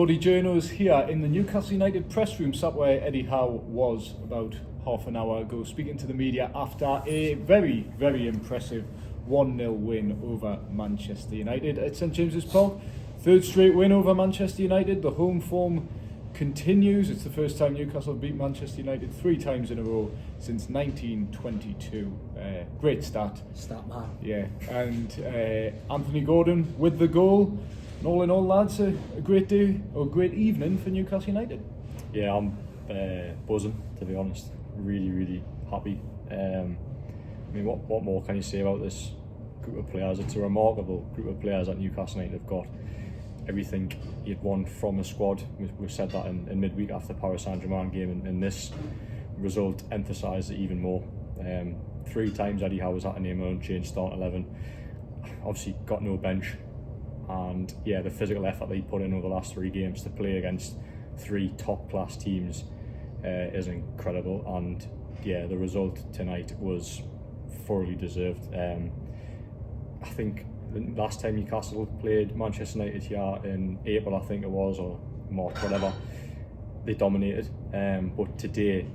everybody. Journos here in the Newcastle United press room, sat where Eddie Howe was about half an hour ago, speaking to the media after a very, very impressive 1-0 win over Manchester United at St James's Park. Third straight win over Manchester United. The home form continues. It's the first time Newcastle beat Manchester United 3 times in a row since 1922. Great stat. Stat man. Yeah, and Anthony Gordon with the goal. And all in all, lads, a great day or great evening for Newcastle United. Yeah, I'm buzzing, to be honest. Really, really happy. I mean, what more can you say about this group of players? It's a remarkable group of players that Newcastle United have got. Everything you'd want from a squad. We said that in midweek after the Paris Saint-Germain game, and this result emphasised it even more. 3 times Eddie Howe was at a name unchanged start 11. Obviously got no bench, and yeah, the physical effort they put in over the last 3 games to play against 3 top class teams is incredible. And yeah, the result tonight was thoroughly deserved. I think the last time Newcastle played Manchester United here in April, I think it was, or March, whatever, they dominated. But today,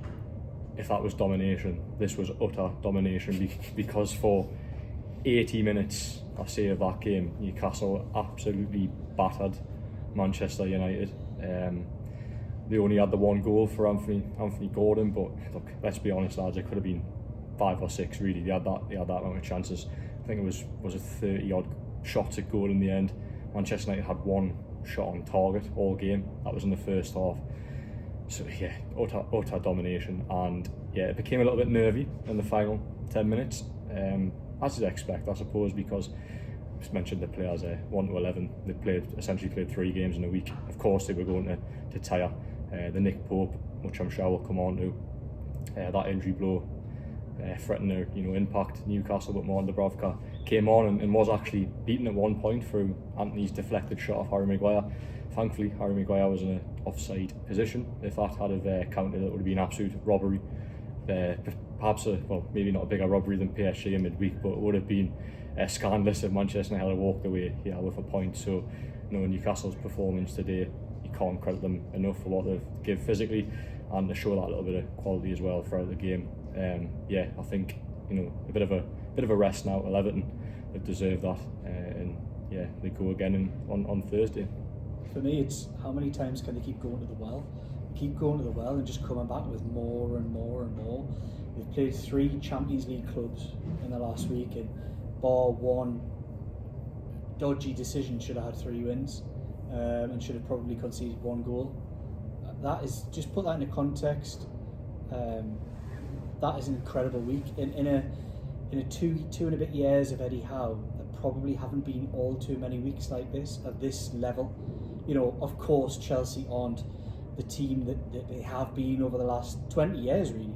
if that was domination, this was utter domination, because for 80 minutes, I say, of that game, Newcastle absolutely battered Manchester United. They only had the 1 goal for Anthony Gordon, but look, let's be honest, lads, it could have been 5 or 6 really. They had that amount of chances. I think it was a 30 odd shots at goal in the end. Manchester United had 1 shot on target all game. That was in the first half. So yeah, utter domination, and yeah, it became a little bit nervy in the final 10 minutes, as you'd expect, I suppose, because I just mentioned the players there, 1 to 11. They essentially played 3 games in a week. Of course, they were going to tire. The Nick Pope, which I'm sure we'll come on to, that injury blow threatened to impact Newcastle, but more on Dubravka came on and was actually beaten at one point through Anthony's deflected shot of Harry Maguire. Thankfully, Harry Maguire was in an offside position. If that had have counted, it would have been absolute robbery. Perhaps maybe not a bigger robbery than PSG in midweek, but it would have been scandalous if Manchester United had walked away with a point. So, Newcastle's performance today, you can't credit them enough for what they've given physically, and to show that little bit of quality as well throughout the game. I think a bit of a rest now. Everton have deserved that, and yeah, they go again on Thursday. For me, it's how many times can they keep going to the well? Keep going to the well and just coming back with more and more and more. They've played 3 Champions League clubs in the last week, and bar 1 dodgy decision, should have had 3 wins, and should have probably conceded 1 goal. That is, just put that into context. That is an incredible week. In a two and a bit years of Eddie Howe, there probably haven't been all too many weeks like this at this level. Of course, Chelsea aren't the team that they have been over the last 20 years, really.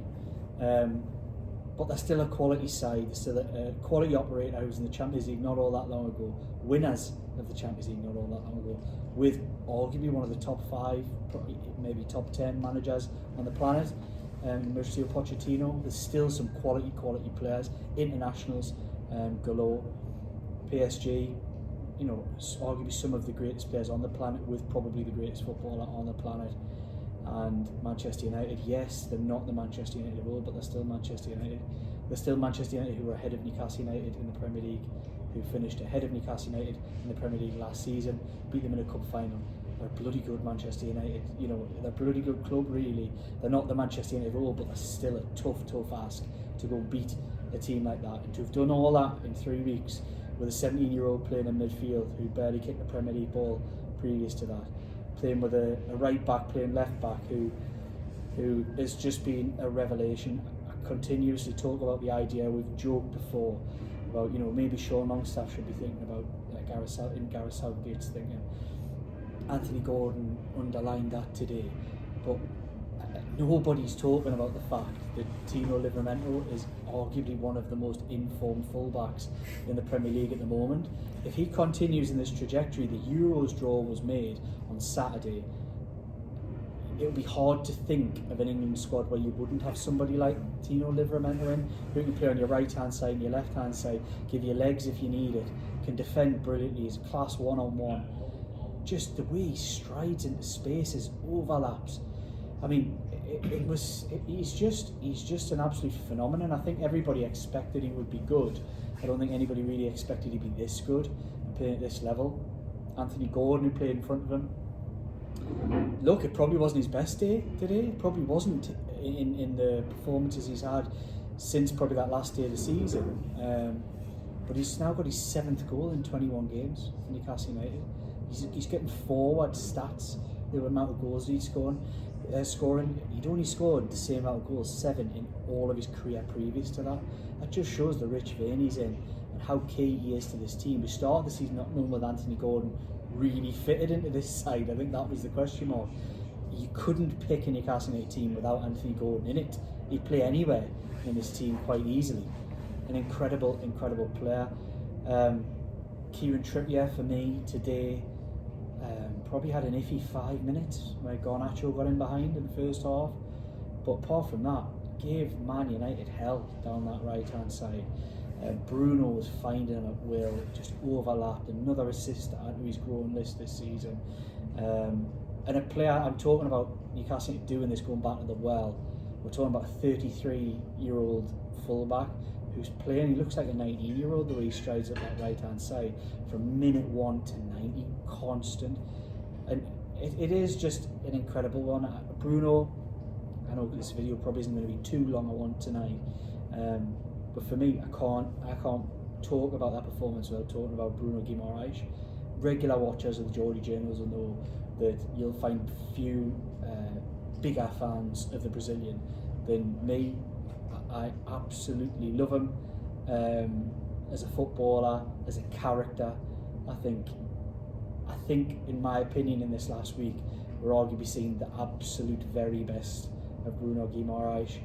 But they're still a quality side. They're still a quality operator who was in the Champions League not all that long ago. Winners of the Champions League not all that long ago. With arguably one of the top 5, probably maybe top 10 managers on the planet. Mauricio Pochettino. There's still some quality players. Internationals galore. PSG. Arguably some of the greatest players on the planet, with probably the greatest footballer on the planet. And Manchester United, yes, they're not the Manchester United of old, but they're still Manchester United. They're still Manchester United, who were ahead of Newcastle United in the Premier League, who finished ahead of Newcastle United in the Premier League last season, beat them in a cup final. They're bloody good Manchester United. They're a bloody good club, really. They're not the Manchester United of old, but they're still a tough ask to go beat a team like that. And to have done all that in 3 weeks with a 17-year-old playing in midfield who barely kicked a Premier League ball previous to that, playing with a right back, playing left back, who has just been a revelation. I continuously talk about the idea, we've joked before about maybe Sean Longstaff should be thinking about Gareth Southgate's thinking. Anthony Gordon underlined that today, but nobody's talking about the fact that Tino Livramento is arguably one of the most informed fullbacks in the Premier League at the moment. If he continues in this trajectory, the Euros draw was made on Saturday. It would be hard to think of an England squad where you wouldn't have somebody like Tino Livramento in, who can play on your right hand side and your left hand side, give you legs if you need it, can defend brilliantly, is class one-on-one. just the way he strides into spaces, overlaps. I mean, he's just an absolute phenomenon. I think everybody expected he would be good. I don't think anybody really expected he'd be this good and playing at this level. Anthony Gordon, who played in front of him, look, it probably wasn't his best day today. It probably wasn't in the performances he's had since probably that last day of the season. But he's now got his 7th goal in 21 games for Newcastle United. He's getting forward stats, the amount of goals he's scoring. He'd only scored the same amount of goals, 7, in all of his career previous to that. That just shows the rich vein he's in and how key he is to this team. We started the season not knowing whether Anthony Gordon really fitted into this side. I think that was the question mark. You couldn't pick a Newcastle United team without Anthony Gordon in it. He'd play anywhere in this team quite easily. An incredible player. Kieran Trippier for me today probably had an iffy 5 minutes where Garnacho got in behind in the first half, but apart from that, gave Man United hell down that right hand side. Bruno was finding him at will, just overlapped. Another assist to add to his growing list this season. And a player, I'm talking about Newcastle doing this, going back to the well. We're talking about a 33-year-old fullback who's playing. He looks like a 19-year-old the way he strides up that right hand side from minute 1 to 90, constant. And it is just an incredible one. Bruno, I know this video probably isn't going to be too long a one tonight, but for me, I can't talk about that performance without talking about Bruno Guimaraes. Regular watchers of the Geordie journals will know that you'll find few bigger fans of the Brazilian than me. I absolutely love him as a footballer, as a character. I think in my opinion in this last week we're arguably seeing the absolute very best of Bruno Guimaraes.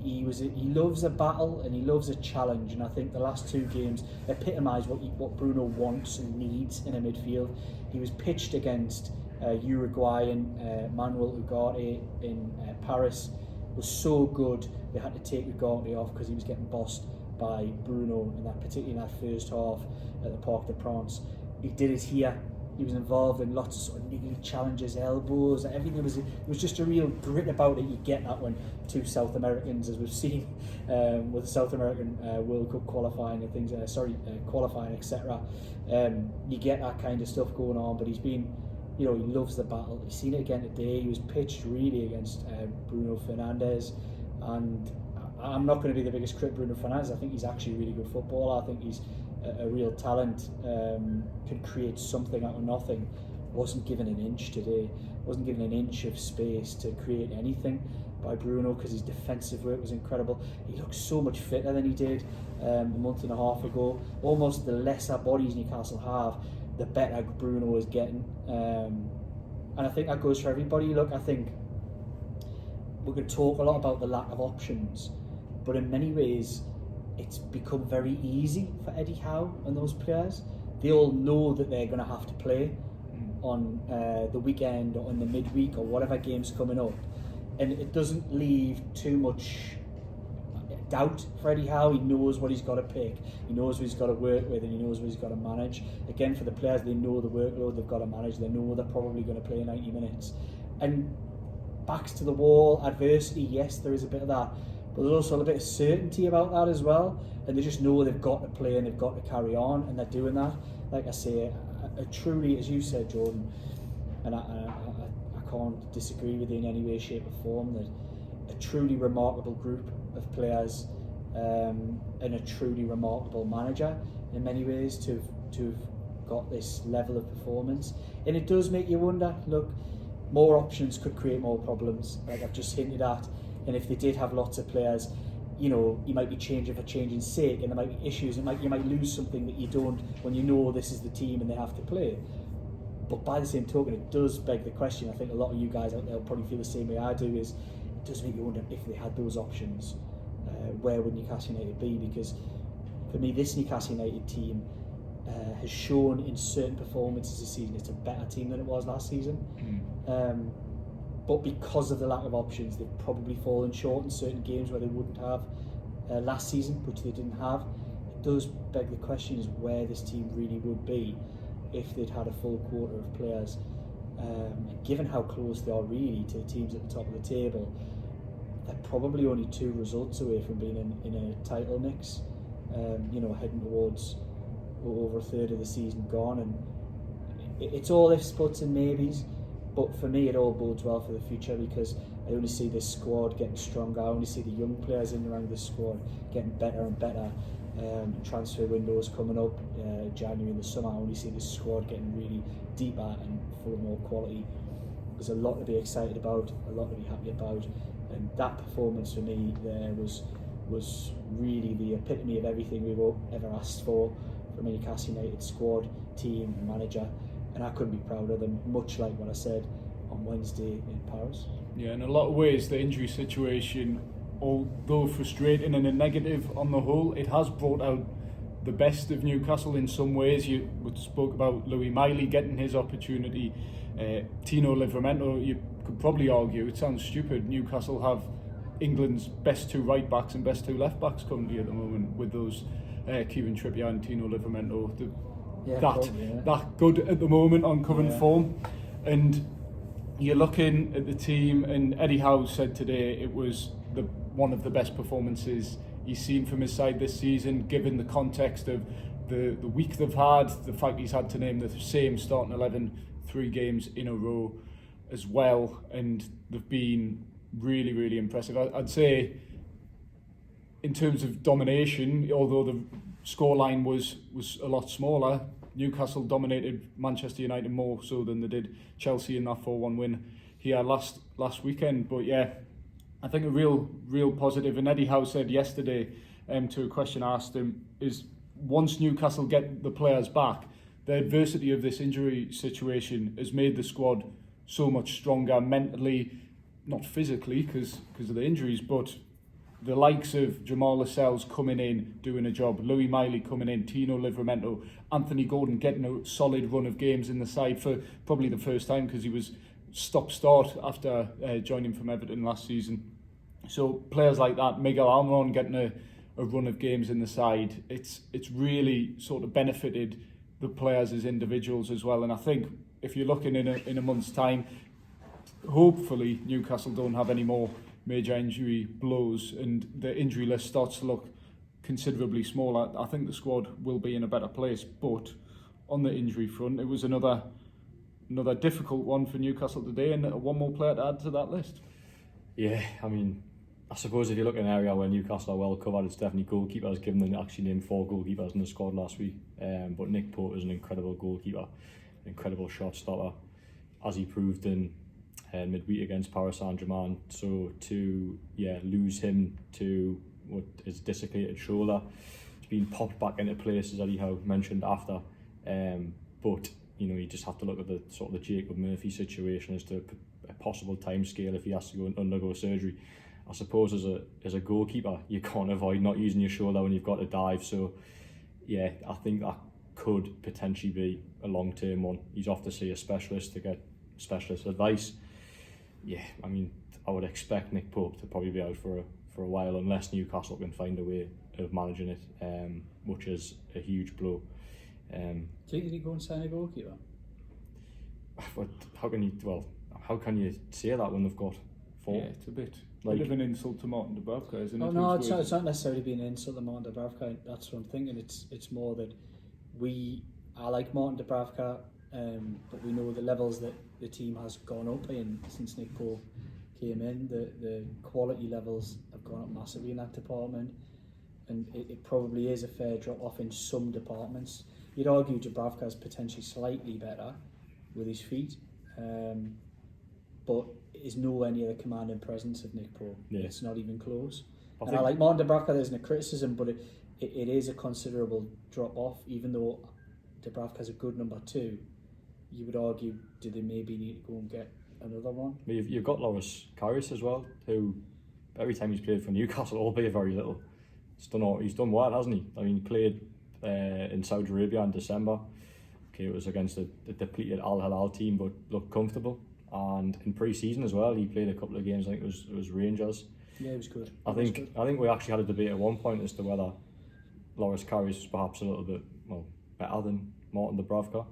He loves a battle and he loves a challenge, and I think the last 2 games epitomise what Bruno wants and needs in a midfield. He was pitched against Uruguayan Manuel Ugarte in Paris. Was so good they had to take Ugarte off because he was getting bossed by Bruno particularly in that first half at the Parc des Princes. He did it here. He was involved in lots of sort of niggly challenges, elbows, everything. It was just a real grit about it. You get that when 2 South Americans, as we've seen with the South American World Cup qualifying and things, qualifying, etc. You get that kind of stuff going on. But he's been, he loves the battle. You've seen it again today. He was pitched really against Bruno Fernandes, and I'm not going to be the biggest critic of Bruno Fernandes. I think he's actually a really good footballer. I think he's a real talent, can create something out of nothing. Wasn't given an inch today, wasn't given an inch of space to create anything by Bruno because his defensive work was incredible. He looks so much fitter than he did a month and a half ago. Almost the lesser bodies Newcastle have, the better Bruno is getting. And I think that goes for everybody. Look, I think we're going to talk a lot about the lack of options, but in many ways it's become very easy for Eddie Howe and those players. They all know that they're going to have to play on the weekend or in the midweek or whatever game's coming up, and it doesn't leave too much doubt for Eddie Howe. He knows what he's got to pick, he knows what he's got to work with, and he knows what he's got to manage. Again, for the players, they know the workload they've got to manage. They know they're probably going to play 90 minutes. And backs to the wall, adversity, yes, there is a bit of that, but there's also a bit of certainty about that as well, and they just know they've got to play and they've got to carry on, and they're doing that. Like I say, a truly, as you said, Jordan, and I can't disagree with you in any way, shape or form, that a truly remarkable group of players and a truly remarkable manager in many ways to have got this level of performance. And it does make you wonder, look, more options could create more problems, like I've just hinted at. And if they did have lots of players, you might be changing for changing's sake, and there might be issues. You might lose something that you don't when you know this is the team and they have to play. But by the same token, it does beg the question. I think a lot of you guys out there will probably feel the same way I do. Is it does make you wonder, if they had those options, where would Newcastle United be? Because for me, this Newcastle United team has shown in certain performances this season it's a better team than it was last season. But because of the lack of options, they've probably fallen short in certain games where they wouldn't have last season, which they didn't have. It does beg the question is where this team really would be if they'd had a full quarter of players. And given how close they are really to the teams at the top of the table, they're probably only 2 results away from being in a title mix. Heading towards over a third of the season gone, and it's all ifs, buts and maybes. But for me, it all bodes well for the future, because I only see this squad getting stronger. I only see the young players in and around this squad getting better and better. Transfer windows coming up, January in the summer. I only see this squad getting really deeper and full of more quality. There's a lot to be excited about, a lot to be happy about, and that performance for me there was really the epitome of everything we've ever asked for from a Newcastle United squad, team, and manager. And I couldn't be prouder of them, much like what I said on Wednesday in Paris. Yeah, in a lot of ways, the injury situation, although frustrating and a negative on the whole, it has brought out the best of Newcastle in some ways. You spoke about Louis Miley getting his opportunity. Tino Livramento, you could probably argue, it sounds stupid, Newcastle have England's best 2 right backs and best 2 left backs currently at the moment, with those Kieran Trippier and Tino Livramento. That good at the moment on current form. And you're looking at the team, and Eddie Howe said today it was one of the best performances he's seen from his side this season, given the context of the week they've had, the fact he's had to name the same starting 11 3 games in a row as well, and they've been really, really impressive. I'd say in terms of domination, although the scoreline was a lot smaller, Newcastle dominated Manchester United more so than they did Chelsea in that 4-1 win here last weekend. But yeah, I think a real positive. And Eddie Howe said yesterday, to a question I asked him, is once Newcastle get the players back, the adversity of this injury situation has made the squad so much stronger mentally, not physically because of the injuries, but the likes of Jamal Lascelles coming in, doing a job, Louis Miley coming in, Tino Livramento, Anthony Gordon getting a solid run of games in the side for probably the first time, because he was stop-start after joining from Everton last season. So players like that, Miguel Almiron getting a run of games in the side, it's really sort of benefited the players as individuals as well. And I think if you're looking in a month's time, hopefully Newcastle don't have any more major injury blows and the injury list starts to look considerably smaller. I think the squad will be in a better place. But on the injury front, it was another difficult one for Newcastle today, and one more player to add to that list. Yeah, I mean, I suppose if you look at an area where Newcastle are well covered, it's definitely goalkeepers, given them actually named 4 goalkeepers in the squad last week. But Nick Pope is an incredible goalkeeper, an incredible shot stopper, as he proved in midweek against Paris Saint-Germain. So to lose him to what is dislocated shoulder, it's been popped back into place, as Eddie Howe mentioned after. But you just have to look at the sort of the Jacob Murphy situation as to a possible timescale if he has to go and undergo surgery. I suppose as a goalkeeper, you can't avoid not using your shoulder when you've got to dive. So yeah, I think that could potentially be a long-term one. He's off to see a specialist to get specialist advice. Yeah, I mean, I would expect Nick Pope to probably be out for a while, unless Newcastle can find a way of managing it, which is a huge blow. Do you think he'd go and sign a goalkeeper? But how can you say that when they've got 4? Yeah, it's a bit of an insult to Martin Dubravka, isn't it? No, it's not necessarily being an insult to Martin Dubravka. That's what I'm thinking. It's more that I like Martin Dubravka, but we know the levels that the team has gone up in since Nick Pope came in. The quality levels have gone up massively in that department, and it probably is a fair drop off in some departments. You'd argue Dubravka is potentially slightly better with his feet, but is nowhere near the commanding presence of Nick Pope. Yeah. It's not even close. I like Martin Dubravka, there's no criticism, but it is a considerable drop off. Even though Dubravka's a good number 2, you would argue, do they maybe need to go and get another one? You've got Loris Karius as well, who every time he's played for Newcastle, albeit very little, he's done well, hasn't he? I mean, he played in Saudi Arabia in December. Okay, it was against a depleted Al Hilal team, but looked comfortable. And in pre-season as well, he played a couple of games. I think it was Rangers. Yeah, it was good. I think we actually had a debate at one point as to whether Loris Karius was perhaps a little bit better than Martin Dubravka,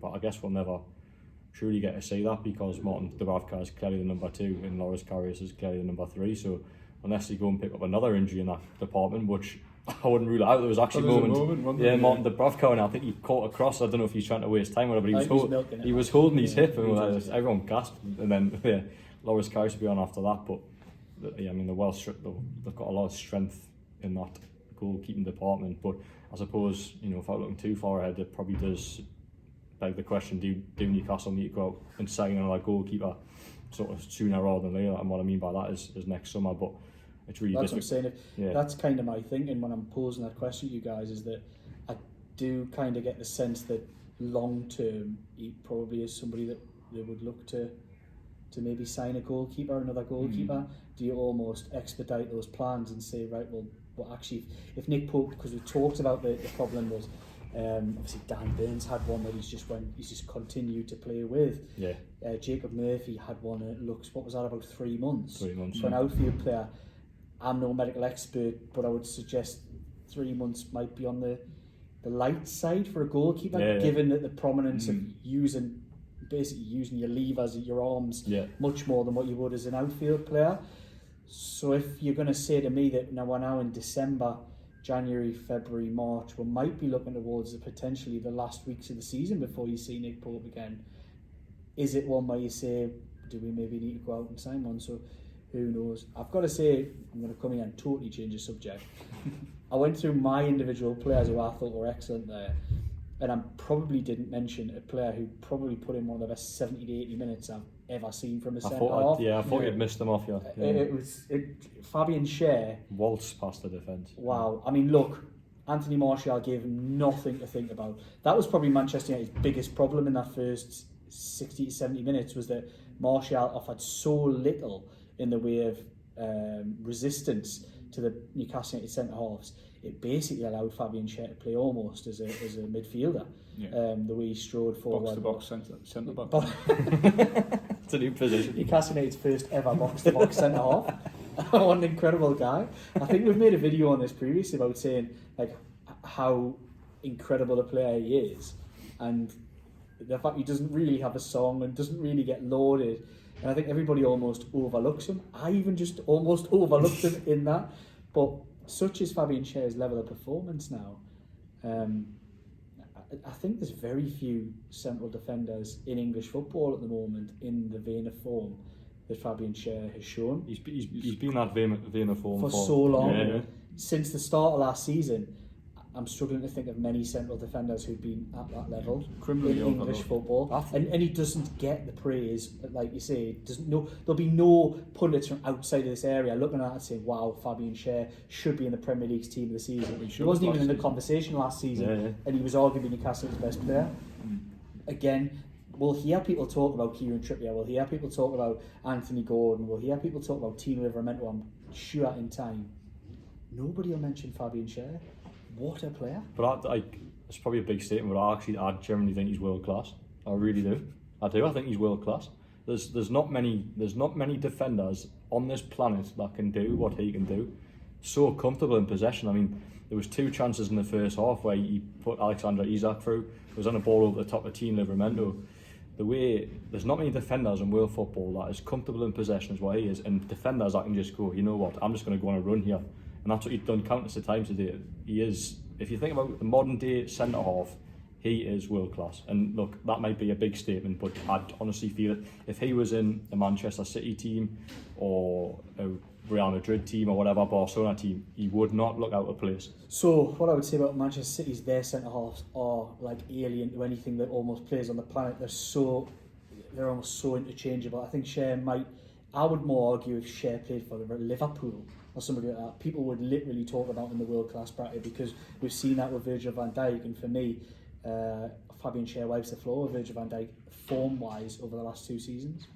but I guess we'll never truly get to see that because Martin Dubravka is clearly the number 2 and Loris Karius is clearly the number 3. So unless you go and pick up another injury in that department, which I wouldn't rule out, there was actually a moment, Martin Dubravka, and I think he caught a cross. I don't know if he's trying to waste time or whatever, but he was holding his hip, and everyone gasped. And then Loris Karius will be on after that. But I mean, they've got a lot of strength in that goalkeeping department. But I suppose, without looking too far ahead, it probably does beg the question: do Newcastle need to go out and sign another goalkeeper sort of sooner rather than later? And what I mean by that is next summer. But it's really that's difficult. what I'm saying. That's kind of my thinking when I'm posing that question to you guys, is that I do kind of get the sense that long term he probably is somebody that they would look to maybe sign another goalkeeper. Do you almost expedite those plans and say, right, well actually if Nick Pope, because we talked about the problem was obviously Dan Burns had one that he's just continued to play with. Jacob Murphy had one that looks, what was that, about 3 months? 3 months. For an outfield player. I'm no medical expert, but I would suggest 3 months might be on the light side for a goalkeeper, given that the prominence of basically using your levers, your arms, much more than what you would as an outfield player. So if you're going to say to me that we're now in December, January, February, March, we might be looking towards potentially the last weeks of the season before you see Nick Pope again, is it one where you say, do we maybe need to go out and sign one? So who knows? I've got to say, I'm going to come in and totally change the subject. I went through my individual players who I thought were excellent there, and I probably didn't mention a player who probably put in one of the best 70 to 80 minutes I've ever seen from a centre-half. I thought you'd missed them off. It was Fabian Schar. Waltz past the defence. Wow. I mean, look, Anthony Martial gave him nothing to think about. That was probably Manchester United's biggest problem in that first 60 to 70 minutes, was that Martial offered so little in the way of resistance to the Newcastle United centre-halves. It basically allowed Fabian Schar to play almost as a midfielder. The way he strode forward. Box to box centre-back. It's a new position. Newcastle United's first ever box-to-box centre-half. What an incredible guy. I think we've made a video on this previously about saying like how incredible a player he is, and the fact he doesn't really have a song and doesn't really get lauded. And I think everybody almost overlooks him. I even just almost overlooked him in that. But such is Fabian Schar's level of performance now. I think there's very few central defenders in English football at the moment in the vein of form that Fabian Schar has shown. He's been that vein of form for so long. Since the start of last season, I'm struggling to think of many central defenders who've been at that level in English football, and he doesn't get the praise, like you say. There'll be no pundits from outside of this area looking at it and saying, "Wow, Fabian Schar should be in the Premier League's team of the season." He wasn't even in the conversation last season, and he was arguably Newcastle's best player. Again, we'll hear people talk about Kieran Trippier. We'll hear people talk about Anthony Gordon. We'll hear people talk about Tino Livramento. I'm sure in time, nobody will mention Fabian Schar. What a player! But it's probably a big statement, but I generally think he's world class. I really do. I think he's world class. There's not many defenders on this planet that can do what he can do. So comfortable in possession. I mean, there was 2 chances in the first half where he put Alexander Isak through. It was on a ball over the top of Tino Livramento. There's not many defenders in world football that is comfortable in possession as what he is, and defenders that can just go, you know what, I'm just going to go on a run here. And that's what he's done countless of times today. He is, if you think about the modern day centre half, he is world class. And look, that might be a big statement, but I'd honestly feel it. If he was in a Manchester City team or a Real Madrid team or whatever, Barcelona team, he would not look out of place. So what I would say about Manchester City is their centre halves are like alien to anything that almost plays on the planet. They're almost so interchangeable. I think I would more argue if Schar played for Liverpool or somebody like that, people would literally talk about in the world-class bracket, because we've seen that with Virgil van Dijk, and for me, Fabian Schar wipes the floor with Virgil van Dijk form-wise over the last 2 seasons.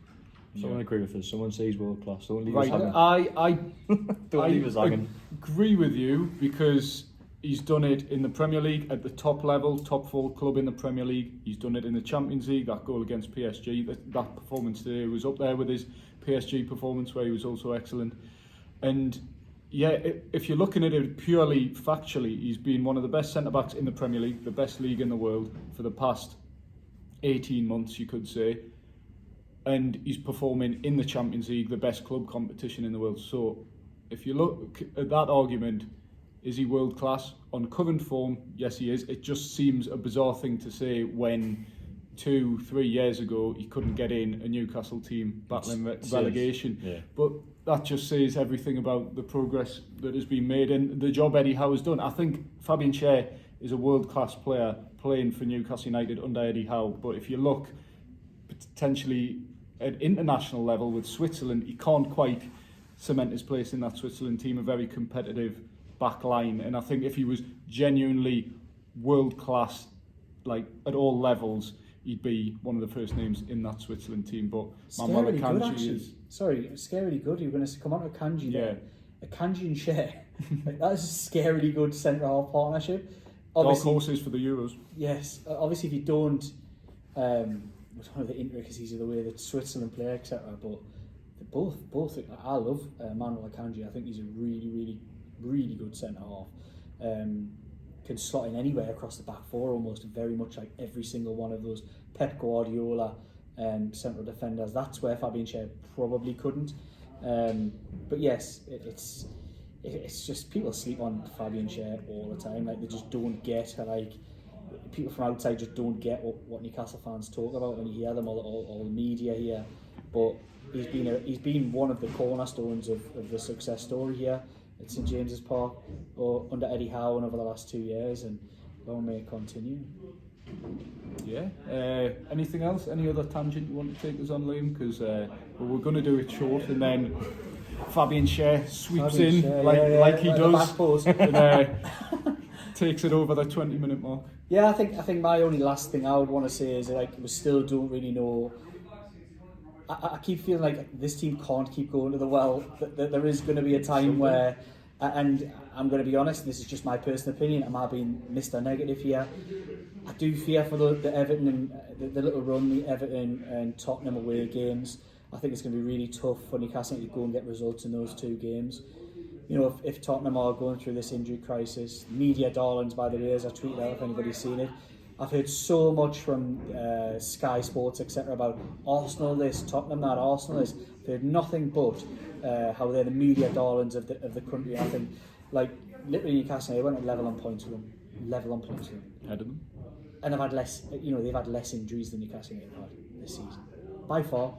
Someone agree with us. Someone says world class. Don't leave us hanging. Don't leave us hanging. Agree with you, because he's done it in the Premier League at the top level, top 4 club in the Premier League. He's done it in the Champions League. That goal against PSG, that performance today was up there with his PSG performance, where he was also excellent. And Yeah, if you're looking at it purely factually, he's been one of the best centre-backs in the Premier League, the best league in the world for the past 18 months, you could say. And he's performing in the Champions League, the best club competition in the world. So if you look at that argument, is he world class? On current form, yes he is. It just seems a bizarre thing to say when 2-3 years ago he couldn't get in a Newcastle team battling relegation. Yeah. But that just says everything about the progress that has been made and the job Eddie Howe has done. I think Fabian Schar is a world class player playing for Newcastle United under Eddie Howe. But if you look potentially at international level with Switzerland, he can't quite cement his place in that Switzerland team, a very competitive back line. And I think if he was genuinely world class, like at all levels, he'd be one of the first names in that Switzerland team. But Manuel Akanji is... Sorry, scarily good. You were going to come on to Akanji there. Akanji and Schar. Like, that is a scarily good centre-half partnership. Dark horses for the Euros. Yes. Obviously, if you don't... I don't know the intricacies of the way that Switzerland play, etc. But both. I love Manuel Akanji. I think he's a really, really good centre half. Can slot in anywhere across the back four, almost very much like every single one of those Pep Guardiola central defenders. That's where Fabian Schar probably couldn't. But yes, it's just people sleep on Fabian Schar all the time. Like they just don't get people from outside just don't get what Newcastle fans talk about when you hear them, all the media here. But he's been one of the cornerstones of the success story here at St James's Park under Eddie Howe and over the last 2 years, and long may it continue. Yeah. Anything else? Any other tangent you want to take us on, Liam? Because we're going to do it short, and then Fabian Schar sweeps like he does, and takes it over the 20-minute mark. Yeah, I think my only last thing I would want to say is we still don't really know. I keep feeling like this team can't keep going to the well. That there is going to be a time where, and I'm going to be honest, this is just my personal opinion. Am I being Mr. Negative here? I do fear for the Everton and the little run, the Everton and Tottenham away games. I think it's going to be really tough for Newcastle to go and get results in those two games. You know, if Tottenham are going through this injury crisis, media darlings, by the way, as I tweeted out, if anybody's seen it, I've heard so much from Sky Sports, etc., about Arsenal this, Tottenham that, Arsenal this. I've heard nothing but how they're the media darlings of the country. I think, like, literally Newcastle, they went at level on points with them. Ahead of them. And they've had less, they've had less injuries than Newcastle United have had this season. By far,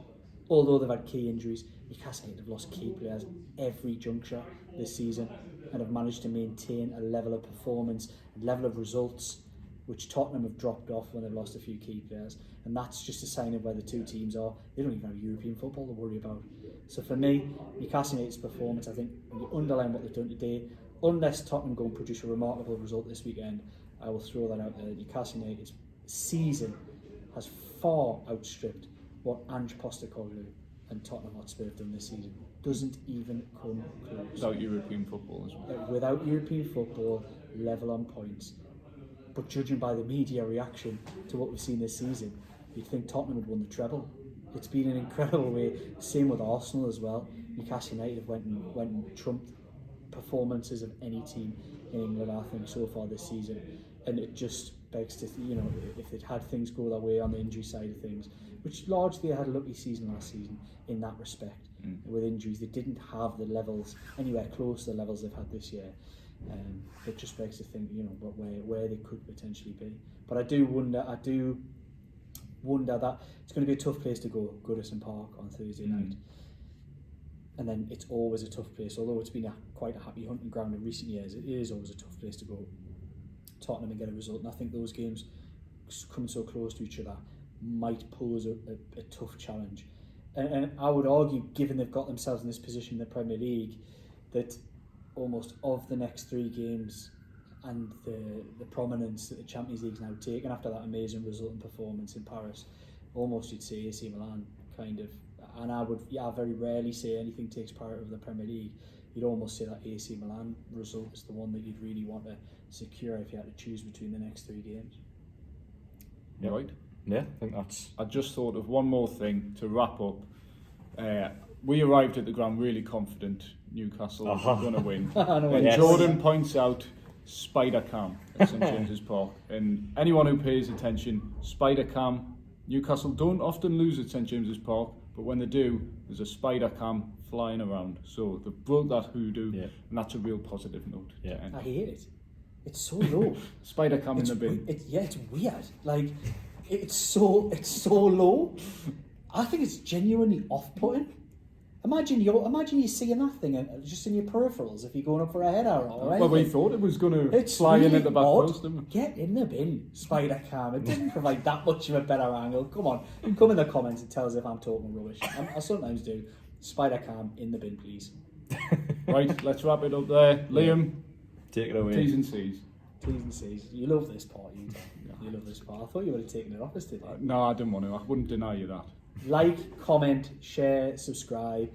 although they've had key injuries, Newcastle United have lost key players every juncture this season and have managed to maintain a level of performance and level of results which Tottenham have dropped off when they've lost a few key players. And that's just a sign of where the two teams are. They don't even have European football to worry about. So for me, Newcastle United's performance, I think, when you underline what they've done today, unless Tottenham go and produce a remarkable result this weekend, I will throw that out there. Newcastle United's season has far outstripped what Ange Postecoglou and Tottenham Hotspur have done this season. Doesn't even come close. Without European football as well. Without European football, level on points. But judging by the media reaction to what we've seen this season, you'd think Tottenham had won the treble. It's been an incredible way. Same with Arsenal as well. Newcastle United have went and trumped performances of any team in England, I think, so far this season. And it just begs to, if they'd had things go their way on the injury side of things, which largely they had a lucky season last season in that respect. With injuries, they didn't have the levels anywhere close to the levels they've had this year. It just begs to think, where they could potentially be. But I do wonder that it's going to be a tough place to go, Goodison Park on Thursday night. And then it's always a tough place, although it's been quite a happy hunting ground in recent years. It is always a tough place to go, Tottenham, and get a result. And I think those games coming so close to each other might pose a tough challenge. And I would argue, given they've got themselves in this position in the Premier League, that almost of the next three games and the prominence that the Champions League's now taken after that amazing result and performance in Paris, almost you'd say AC Milan kind of, and I very rarely say anything takes priority over the Premier League. You'd almost say that AC Milan result is the one that you'd really want to secure if you had to choose between the next three games. Yeah. Right? Yeah, I think that's... I just thought of one more thing to wrap up. we arrived at the ground really confident Newcastle was going to win. I know, And yes. Jordan points out Spider Cam at St James's Park. And anyone who pays attention, Spider Cam, Newcastle don't often lose at St James's Park, but when they do, there's a Spider Cam flying around. So they've broke that hoodoo, and that's a real positive note. Yeah. to end. I hate it. It's so low. Spider Cam in the bin. It's weird. Like, it's so low. I think it's genuinely off-putting. Imagine you seeing that thing just in your peripherals if you're going up for a header or anything. Well, we thought it was going to It's fly really in at the back odd. post, didn't we? Get in the bin, Spider Cam. It doesn't provide that much of a better angle. Come on, come in the comments and tell us if I'm talking rubbish. I sometimes do. Spider Cam in the bin, please. Right, let's wrap it up there. Liam, Take it away. T's and C's. T's and C's. You love this part, you do. You love this part. I thought you would have taken it off us today. No, I didn't want to. I wouldn't deny you that. Like, comment, share, subscribe.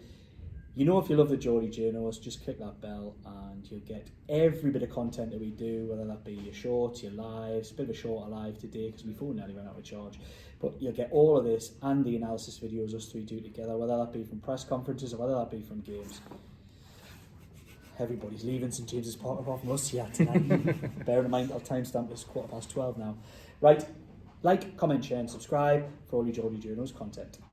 You know, if you love the Geordie Journos, just click that bell and you'll get every bit of content that we do, whether that be your shorts, your lives, a bit of a shorter live today because my phone nearly went out of charge. But you'll get all of this and the analysis videos us three do together, whether that be from press conferences or whether that be from games. Everybody's leaving St James's Park apart from us here tonight. Bear in mind, I'll timestamp this 12:15 now. Right, like, comment, share and subscribe for all your Geordie Journos content.